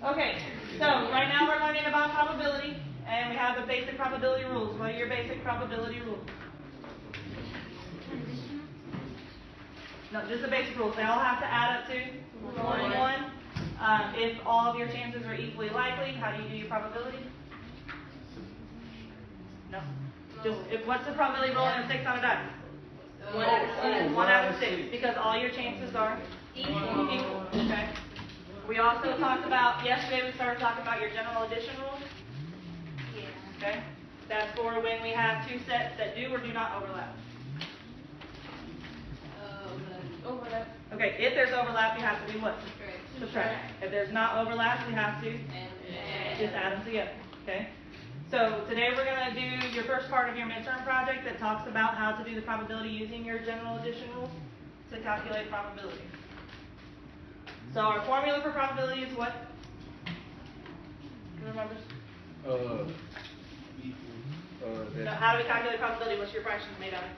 Okay, so right now we're learning about probability, and we have the basic probability rules. What are your basic probability rules? No, just the basic rules. They all have to add up to 1. If all of your chances are equally likely, how do you do your probability? No. Just what's the probability rolling a 6 on a die? 1 out of 6, because all your chances are equal. Okay. We also talked about, yesterday we started talking about your general addition rule. Okay. That's for when we have two sets that do or do not overlap. Overlap. Okay, if there's overlap, you have to do what? Subtract. If there's not overlap, we have to just add them together. Okay. So today we're going to do your first part of your midterm project that talks about how to do the probability using your general addition rule to calculate probability. So our formula for probability is what? Who remembers? So how do we calculate probability? What's your fraction made out of?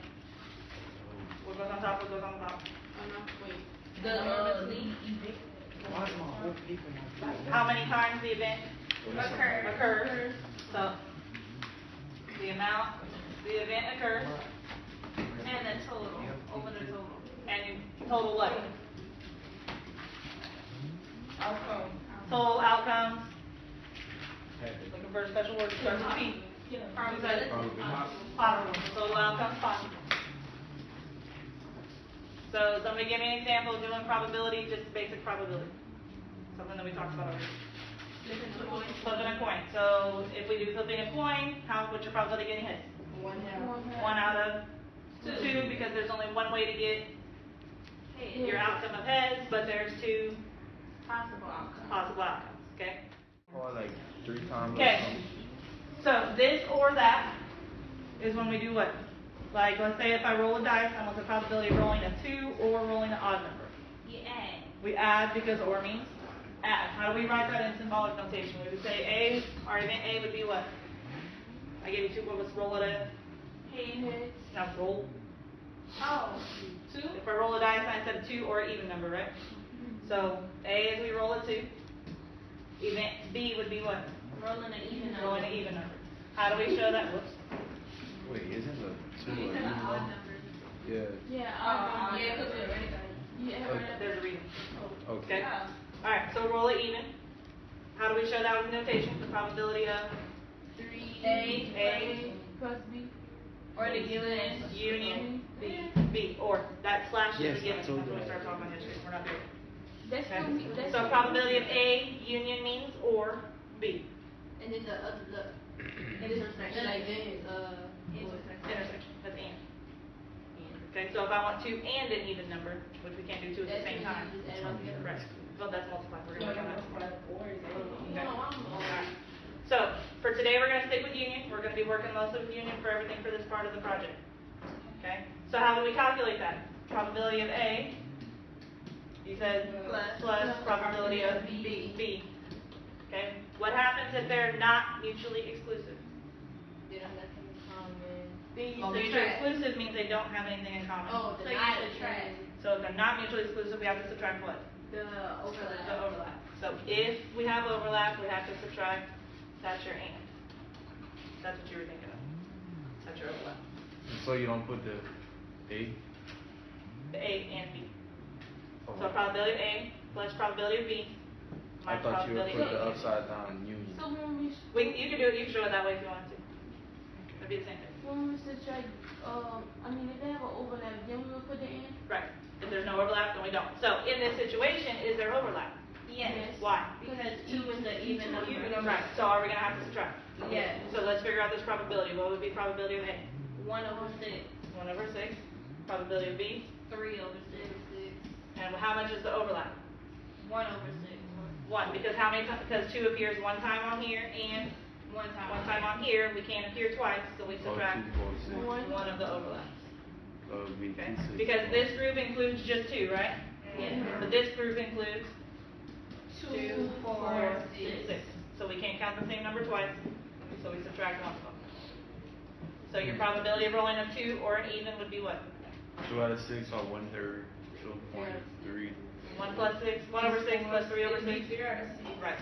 What goes on top? What goes on the top? How many times the event occurs? So the amount the event occurs And the total. Over the total. and total what? Outcome. Total outcomes. Looking for a special word to start with P. Probability. Possible. Total outcomes possible. So somebody give me an example of doing probability, just basic probability. Something that we talked about already. Flipping a coin. So if we do flipping a coin, what's your probability getting hit? 1 out of 2, because there's only one way to get your outcome of heads, but there's 2 Possible outcome. possible outcomes. Okay. Or like 3 times. Okay. So this or that is when we do what? Like, let's say if I roll a dice, I want the probability of rolling a 2 or rolling an odd number. You add. We add because or means add. How do we write that in symbolic notation? We would say A, our event A would be what? I gave you 2, what was roll it a? Heads. Now roll. Oh. 2. If I roll a dice, I said 2 or even number, right? So A is we roll a 2. Event B would be what? Rolling an even number. Rolling an even number. How do we show that? Whoops. Wait, isn't the 2 or These are even the odd number? numbers. Yeah. Yeah, because we're already got it. Yeah, There's a reason. Okay. Okay. Alright, so roll it even. How do we show that with notation? The probability of 3A plus B. Or the given union B. Or that slash is Yes, a given. That's I told when we you. start talking about history. We're not doing it. That's Okay. gonna be, that's So probability of A union means or B. And then the other, intersection. like then, Intersection. That's and. Okay, so if I want 2 and an even number, which we can't do 2 at the same time. just add it all together. Right. Well, that's multiply. We're going to work on that. No, I'm Alright. So, for today we're going to stick with union. We're going to be working mostly with union for everything for this part of the project. Okay? So how do we calculate that? Probability of A, you said plus probability of B. Okay? What happens if they're not mutually exclusive? They don't have nothing in common. Well, mutually exclusive means they don't have anything in common. Oh, So the you not subtract. So if they're not mutually exclusive, we have to subtract what? the The overlap. overlap. So if we have overlap, we have to subtract. That's your and. That's what you were thinking of. That's your overlap. So you don't put the A? The A and B. Oh. So probability of A plus probability of B I minus thought you would probability put of the A. upside down union. So when we, You can do it. You can show it that way if you wanted to. It'd be the same thing. when we subtract, if they have an overlap, then we will put the in? Right. If there's no overlap, then we don't. So in this situation, is there overlap? Yes. Why? Because 2 is the even number. Right. So are we gonna have to subtract? Yes. So let's figure out this probability. What would be probability of A? 1 over 6. 1 over 6. Probability of B. 3 over 6. And how much is the overlap? 1 over 6. 1. Because how many times? Because 2 appears 1 time on here and 1 time. 1 time on here. We can't appear twice, so we subtract 2, 4, 6. 1 of the overlaps. So it would be Okay? 2, 6. Because this group includes just 2, right? Yes. But this group includes 2, 4, 6. So we can't count the same number twice, so we subtract 1 of them. So your probability of rolling a 2 or an even would be what? 2 out of 6 or 1/3. 2.3. 1 plus 6, 1 over 6 plus 3 over 6. Right.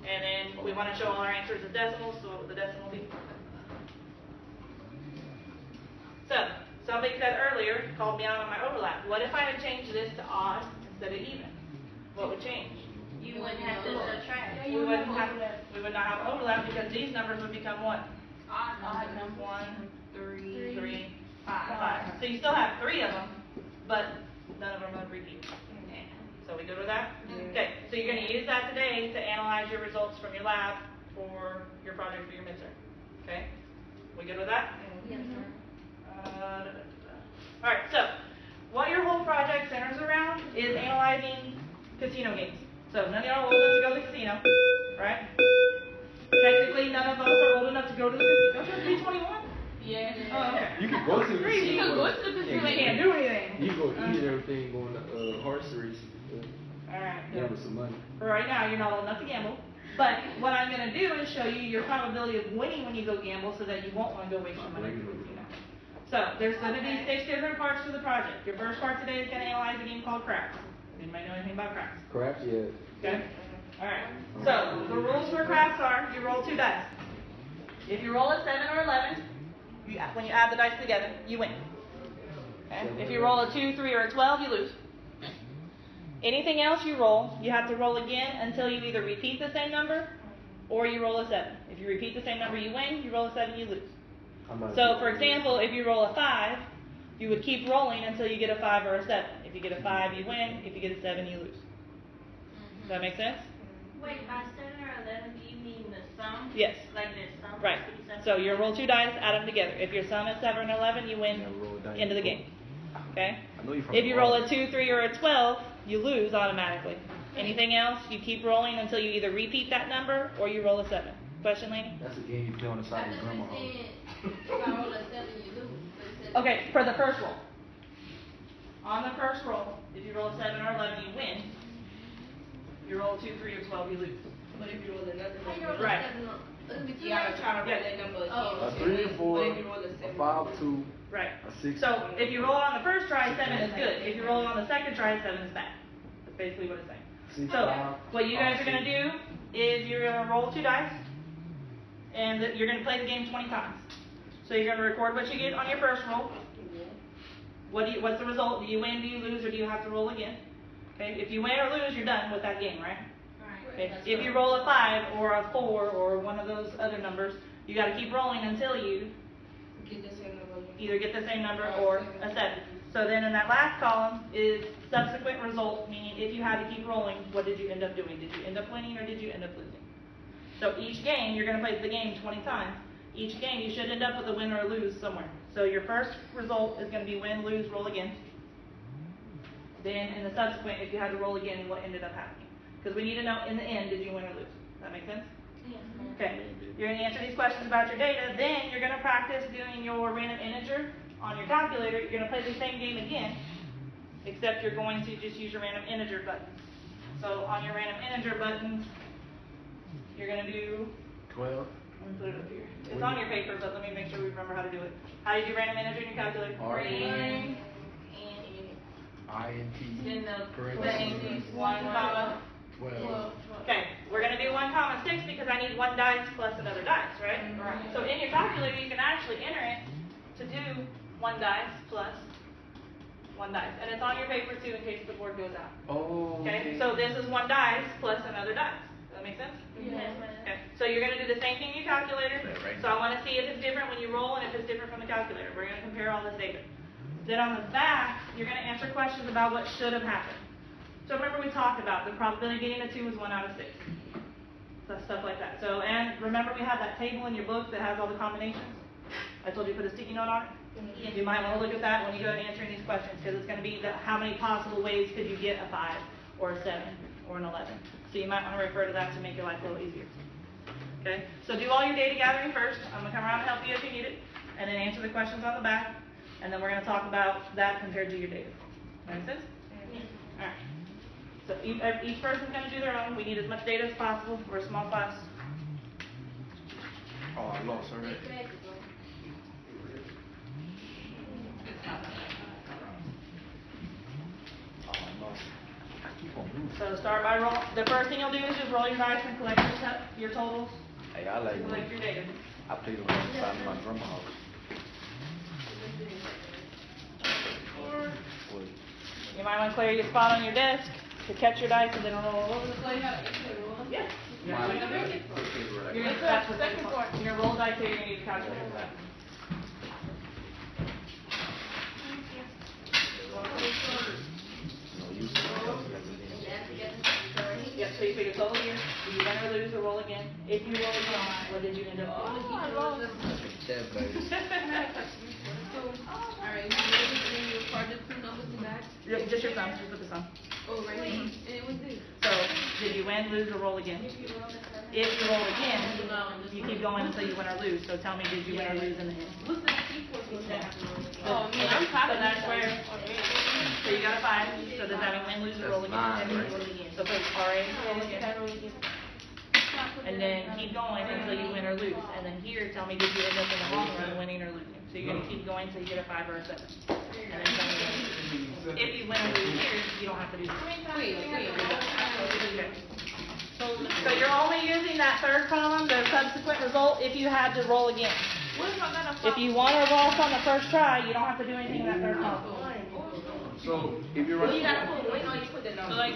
And then we want to show all our answers as decimals, so what would the decimal be? So, somebody said earlier, called me out on my overlap. What if I had changed this to odd instead of even? What would change? You wouldn't have to subtract. We would not have overlap because these numbers would become what? Odd numbers. 1, 3. 3, 5. So you still have 3 of them, but none of them would repeat. So we good with that? Okay, so you're going to use that today to analyze your results from your lab for your project for your midterm. Okay? We good with that? Yes, sir. Alright, so what your whole project centers around is analyzing casino games. So none of y'all are old enough to go to the casino, right? Technically, none of us are old enough to go to the casino. Don't you have to be 21? Yeah. Oh, okay. You can go to the Three. You can go to the You casino. can't do anything. You can go eat and everything, go on the horse race, Alright. gamble some money. For right now, you're not old enough to gamble. But what I'm going to do is show you your probability of winning when you go gamble so that you won't want to go waste your money at the casino. So, there's going to be 6 different parts to the project. Your first part today is going to analyze a game called craps. Anybody know anything about craps? Craps, yeah. Okay? Alright. So, the rules for craps are you roll 2 dice. If you roll a 7 or 11, when you add the dice together, you win. Okay? If you roll a 2, 3, or a 12, you lose. Anything else you roll, you have to roll again until you either repeat the same number or you roll a 7. If you repeat the same number, you win. You roll a 7, you lose. So, for example, if you roll a 5, you would keep rolling until you get a 5 or a 7. If you get a 5, you win. If you get a 7, you lose. Does that make sense? Wait, by 7 or 11, do you mean the sum? Yes. Like the sum? Right. So you roll 2 dice, add them together. If your sum is 7 or 11, you win. End of the game. Okay? I know you from If you the roll ball. a 2, 3, or a 12, you lose automatically. Anything else, you keep rolling until you either repeat that number or you roll a 7. Question, Laney? That's a game you play on the I side of your thought you grandma. said if I roll a 7, you lose. But it said- Okay, for the first roll. On the first roll, if you roll a 7 or 11, you win. If you roll a 2, 3, or 12, you lose. But if you roll another How you number, roll Right. it'll be too You gotta late. try to roll Yeah. that number again. Oh, A 3, a 4, But if you roll a a 7, 5, 2, Right. a 6. So if you roll it on the first try, 7 is good. If you roll it on the second try, 7 is bad. That's basically what it's saying. 6, So 5, what you guys are going to do is you're going to roll 2 dice, and you're going to play the game 20 times. So you're going to record what you get on your first roll. What's the result? Do you win, do you lose, or do you have to roll again? Okay. If you win or lose, you're done with that game, right? Okay. If you roll a 5 or a 4 or one of those other numbers, you got to keep rolling until you get the same number. either get the same number or a 7. So then in that last column is subsequent result, meaning if you had to keep rolling, what did you end up doing? Did you end up winning or did you end up losing? So each game, you're going to play the game 20 times. Each game, you should end up with a win or a lose somewhere. So your first result is going to be win, lose, roll again. Then in the subsequent, if you had to roll again, what ended up happening? Because we need to know in the end, did you win or lose? Does that make sense? Yes, ma'am. Okay, you're going to answer these questions about your data, then you're going to practice doing your random integer on your calculator. You're going to play the same game again, except you're going to just use your random integer buttons. So on your random integer buttons, you're going to do, 12. let me put it up here. It's on your paper, but let me make sure we remember how to do it. How do you do random integer in your calculator? And INT. then the Parentheses. 1 comma. 12. Okay, we're going to do 1 comma 6 because I need 1 dice plus another dice, right? Right. So in your calculator, you can actually enter it to do 1 dice plus 1 dice. And it's on your paper too in case the board goes out. Oh. Okay, so this is 1 dice plus another dice. Does that make sense? Yes, ma'am. Okay, so you're going to do the same thing in your calculator. Yeah, right. So I want to see if it's different when you roll and if it's different from the calculator. We're going to compare all this data. Then on the back, you're going to answer questions about what should have happened. So remember we talked about the probability of getting a 2 is 1 out of 6. So stuff like that. So, and remember we have that table in your book that has all the combinations? I told you to put a sticky note on it? You might want to look at that when you go to answering these questions because it's going to be how many possible ways could you get a 5 or a 7 or an 11. So you might want to refer to that to make your life a little easier. Okay? So do all your data gathering first. I'm going to come around and help you if you need it. And then answer the questions on the back. And then we're going to talk about that compared to your data. Make sense? All right. So each person's going to do their own. We need as much data as possible. We're a small class. Oh, I lost already. Oh, I lost. I keep So start by roll, the first thing you'll do is just roll your dice and collect your totals, Hey, I like collect your data. I played on the side of my grandma's house. Well, You might want to clear your spot on your desk to catch your dice so they don't roll all over the place. Yes. my- You're gonna, that's what second part. You're gonna roll dice here, you're gonna need a calculator for that. No use of Yep, so you figure total here, do you win or lose or roll again? If you roll again, what did you end up doing? that baby. Alright, you ready? And then you record the two numbers in that. Yep, just your sum, just put the sum. Oh, right here. And it was this. So, did you win, lose, or roll again? If you roll again, you keep going until you win or lose, so tell me, did you win or lose in the end? What's the equal to that? Oh, man, I'm so that's where, so you got a 5, so does that mean win, lose, or roll again? That's nine, right? So put RA, roll again. And then keep going until you win or lose. And then here, tell me, did you end up in the long run winning or losing? So you're gonna keep going until you get a 5 or a 7. And then tell me, if you win or lose here, you don't have to do this. Okay. So you're only using that third column, the subsequent result, if you had to roll again. If you won or lost on the first try, you don't have to do anything in that third column. So if you're Well, you running, gotta put, wait, no, you put the number.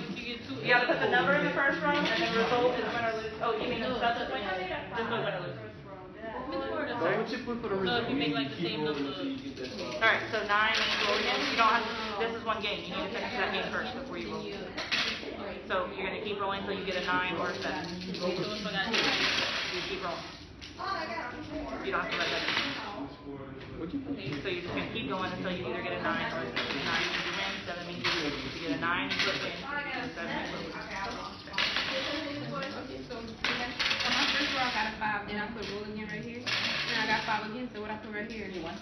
You gotta put the number in the first row, and then result is win or lose. Oh, you mean the subsequent? Just put win or lose. so what you put for the result? you make like the same number. Alright, so 9 means roll again. You don't have to, this is one game. You need to finish that game first before you roll. So you're gonna keep rolling until you get a 9 or a 7. You keep rolling. You don't have to let that in. What you put? So you're just gonna keep going until you either get a 9 or a 7. 9 means you win, 7 means you lose. If you get a 9, you put win. If you get a 7, you put lose. Okay, so on my first row I got a 5, then I put roll again right here. Then I got 5 again, so what I put right here? You won.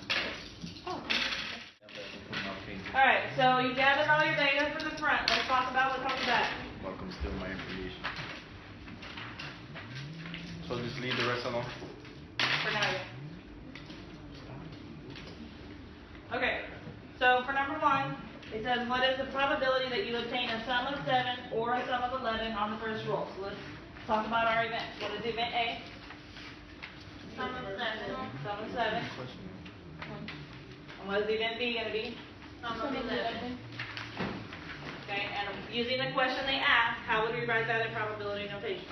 Alright, so you gathered all your data for the front. Let's talk about what's on the back. Welcome, steal my information. So just leave the rest alone? For now, yeah. Okay, so for number 1, it says, what is the probability that you obtain a sum of 7 or a sum of 11 on the first roll? So let's talk about our event. What is event A? Sum of 7. Sum of 7. And what is event B going to be? Sum of 11. Okay, and using the question they asked, how would we write that in probability notation?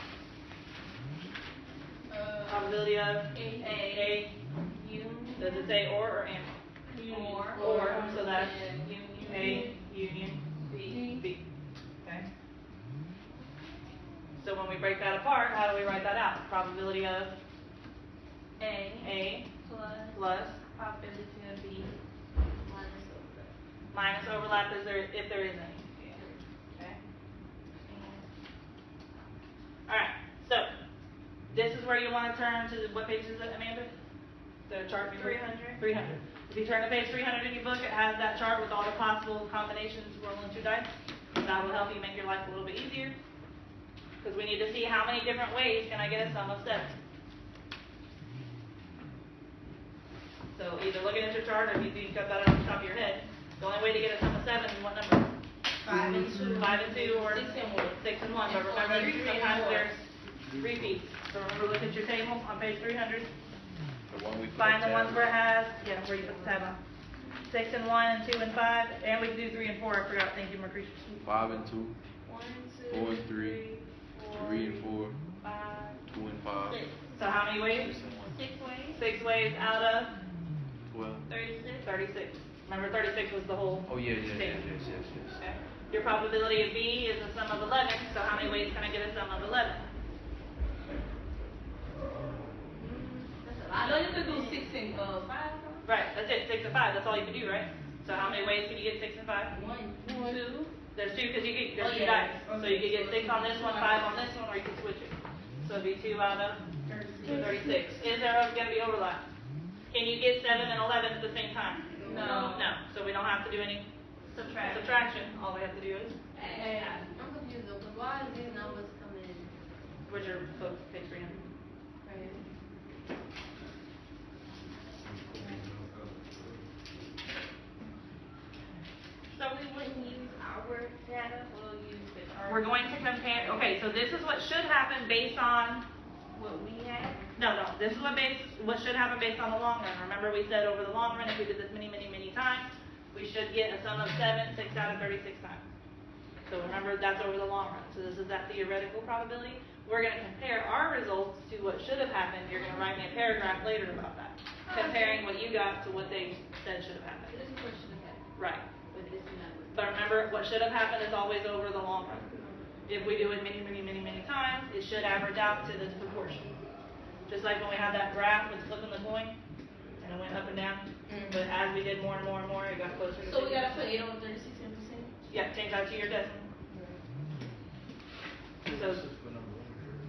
Probability of A. Does it say or and? Or, so that's A union B. Okay. So when we break that apart, how do we write that out? Probability of A plus Probability of B minus overlap is there if there is any. Okay. Alright, so this is where you want to turn to what page is it, Amanda? The chart 300. 300. If you turn to page 300 in your book, it has that chart with all the possible combinations rolling 2 dice. That will help you make your life a little bit easier. Because we need to see how many different ways can I get a sum of 7. So either looking at your chart or if you can cut that out on the top of your head. The only way to get a sum of 7 is what number? 5 and 2. 5 and 2 or 6 and 1. 6 and 1. But remember, sometimes there's repeats. So remember, look at your table on page 300. The one we put Find the tab ones where it has, where you put the tab on. 6 and 1 and 2 and 5. And we can do 3 and 4. I forgot. Thank you, Marcretia. 5 and 2, 4 and 3, 3 and 4, 5. 2 and 5, So how many ways? 6 ways. 6 ways out of 12. 36. Remember, 36 was the whole Oh yeah, thing. yes. Okay. Your probability of B is a sum of 11. So how many ways can I get a sum of 11? I know you could do 6 and 5. Right, that's it. 6 and 5. That's all you can do, right? So how many ways can you get 6 and 5? 1, 2. There's 2 because there's Oh, 2 yeah. dice. So you could get 6 on this one, 5 on this one, or you can switch it. So it'd be 2 out of 36. Is there going to be overlap? Can you get 7 and 11 at the same time? No. No. So we don't have to do any subtraction. All we have to do is, I'm confused though, because why does these numbers come in? which are both page 300. So we wouldn't use our data, we'll use the Okay, so this is what should happen based on, What we had? no, this is what should happen based on the long run. Remember we said over the long run, if we did this many times, we should get a sum of 7, 6 out of 36 times. So remember, that's over the long run. So this is that theoretical probability. We're going to compare our results to what should have happened. You're going to write me a paragraph later about that, comparing what you got to what they said should have happened. This is what should have happened, Right. but this is not. But remember, what should have happened is always over the long run. If we do it many times, it should average out to this proportion. Just like when we had that graph with flipping the coin, and it went up and down. But as we did more and more, it got closer to So we 50. gotta put 8 over 36 in percentage? Yeah, change that to your decimal. So,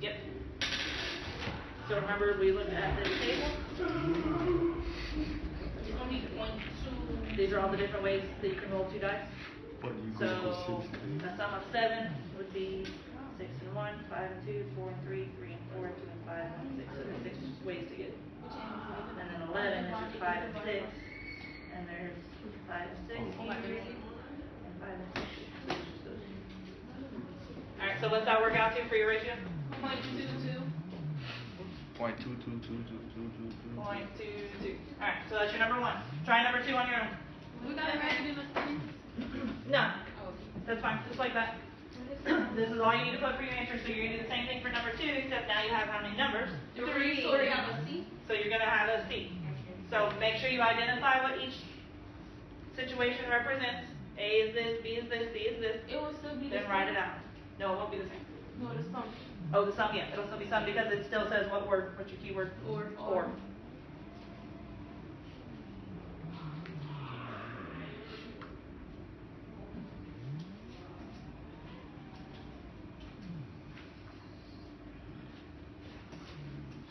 yep. So remember, we looked at this table. It's only 1, 2. These are all the different ways that you can roll 2 dice. So a sum of 7 would be 6 and 1, 5 and 2, 4 and 3, 3 and 4, 2 and 5, 1 and 6. So there's 6 ways to get it. And then 11 is just 5 and 6. And there's 5 and 6 here. And 5 and 6 here. So it's just those 2. Alright, so what's that work out to for your ratio? 0.22. 0.22222222. 0.22. Alright, so that's your number 1. Try number 2 on your own. We gotta write it in the thing. No, that's fine, just like that. This is all you need to put for your answer, so you're gonna do the same thing for number 2, except now you have how many numbers? 3. So we have a C? So you're gonna have a C. So make sure you identify what each situation represents. A is this, B is this, C is this, It will still be the then same? write it out. No, it won't be the same. No, the sum. Oh, the sum, yeah, it'll still be sum because it still says what word, what's your keyword? Or.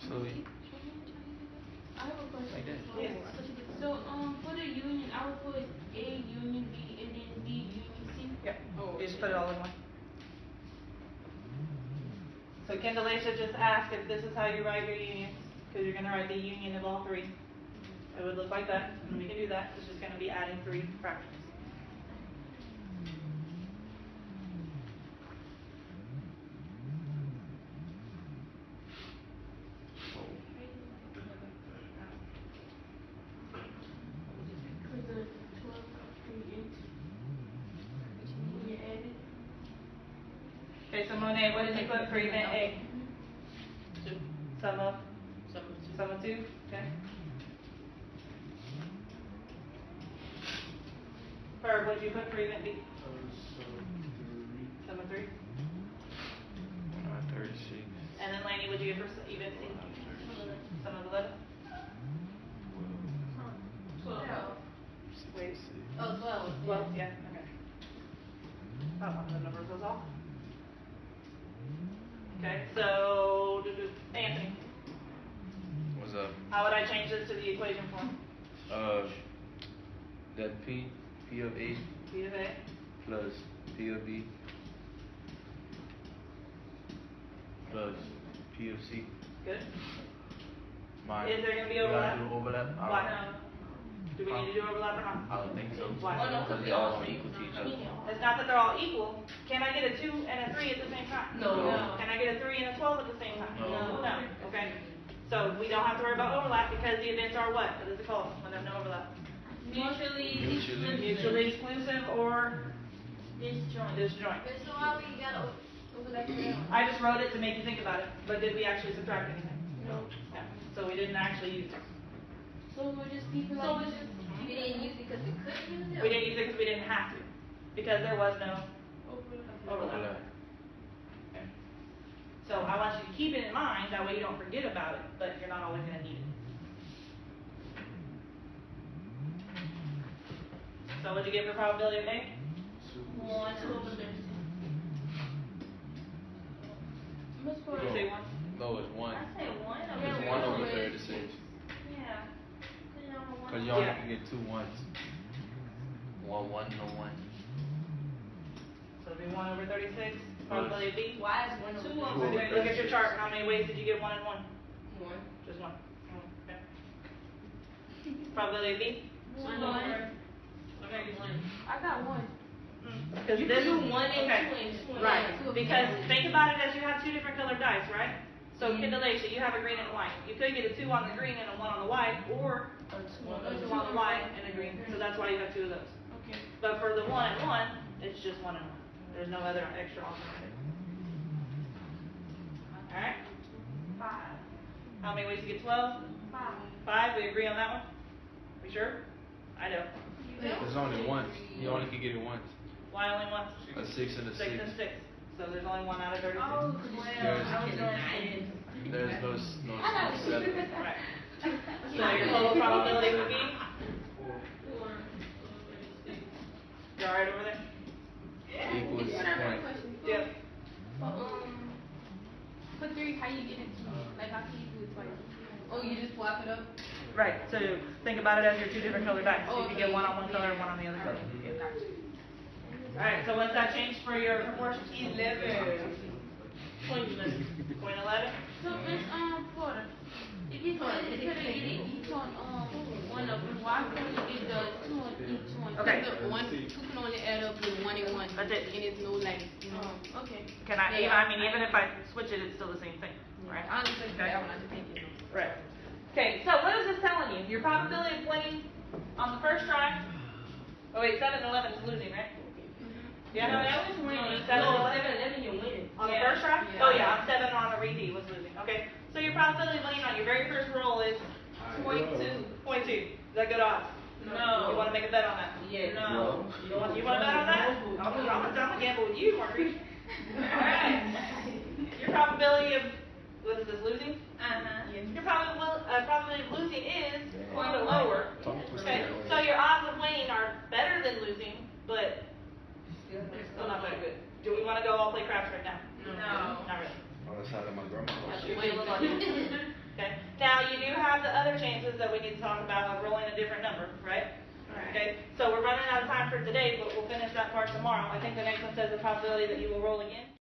So I have a question. Like that? Yes. So, for the union, I would put A union B and then B union C. Yep, you just put it all in one. So Kendalacia just asked if this is how you write your unions, because you're gonna write the union of all 3. It would look like that, and we can do that. It's just gonna be adding 3 fractions. Cause the 12 creates, when you add it. Okay, so Monet, what did you put for event A? 2. Sum of? Sum of 2, okay. Ferb, what did you put for event B? Sum of 3. 36. And then Laney, what did you get for event C? Sum of 11? 12. Wait. Oh, 12. 12, yeah, okay. Oh, one of the numbers was off. Okay, so, Anthony, What's up? how would I change this to the equation form? That P of A B of A, plus P of B plus P of C. good. Mine. Is there gonna be You gotta overlap? do overlap? Why? Do we need to do overlap or not? I don't think so. Why? Because they all are equal to each other. It's not that they're all equal. Can I get a 2 and a 3 at the same time? No. Can I get a 3 and a 12 at the same time? No. No, okay. So we don't have to worry about overlap because the events are what? What is it called when there's no overlap? Mutually Mutually exclusive or disjoint. disjoint. So why we gotta overlap that? I just wrote it to make you think about it, but did we actually subtract anything? No. No. So we didn't actually use it. So we'll just keep it like. So we just, we didn't use it because we couldn't use it? We didn't use it because we didn't have to, because there was no overlap. Overlap. Okay. So I want you to keep it in mind, that way you don't forget about it, but you're not always gonna need it. So what'd you get for probability of A? 1 over 13. Miss Did Ford, you say 1? No, it's 1. I said 1. It's 1 over 36. Yeah. Because you only Yeah. can get 2 ones. 1, 1, no 1. So it'd be 1 over 36, probability of B. Why is 1 over 2 over Look at 36. your chart, how many ways did you get 1 and 1? 1. Just 1. Okay. Probability of B? 1. Okay. I got 1. Because You this, can do 1 and 2 okay. and 2 and Right, 2. because think about it as you have two different colored dice, right? So Kendallation, you have a green and a white. You could get a 2 on the green and a 1 on the white, or a 2 on the white and a green. So that's why you have 2 of those. Okay. But for the 1 and 1, it's just 1 and 1. There's no other extra alternative. Alright? 5. How many ways to get 12? 5. 5, we agree on that one? We sure? I don't. There's only once. You only can get it once. Why only one? A 6 and a 6 and 6. So there's only 1 out of 36. Oh, There's no 7. Right. So your total probability would be? You alright over there? Equals point. Yep. For 3, how you get it? Like, how can you do it twice? Oh, you just swap it up? Right, so think about it as your two different colored dice. So Oh, you can okay. get 1 on one color and 1 on the other color. Alright, so what's that change for your proportion? 11. Point 11. So Miss Porter, if you could get it each on one of them, why couldn't you get the 2 on each one? Okay. The 2 can only add up with 1 and 1. That's it. And it's no like, you know. Okay. Can I, Yeah, I mean, even if I switch it, it's still the same thing, right? I understand that one, I just think it. Right. Okay, so what is this telling you? Your probability of winning on the first try. Oh wait, 7 and 11 is losing, right? Yeah. No, that was winning. 7 and No, 11. 7-11, you're winning. On the Yeah. first try? Yeah. Oh yeah, on 7 on a repeat was losing. Okay, so your probability of winning on your very first roll is 0.2. 0.2. Is that good odds? No. You want to make a bet on that? Yeah. No. You want to bet on that? I'm gonna gamble with you, Marguerite. Alright. Your probability of, what is this, losing? Your probability of losing is a little lower. Okay, so your odds of winning are better than losing, but still not that good. Do we want to go all play craps right now? No. Not really. On the side of my grandma. Okay, now you do have the other chances that we need to talk about of rolling a different number, right? Okay, so we're running out of time for today, but we'll finish that part tomorrow. I think the next one says the probability that you will roll again.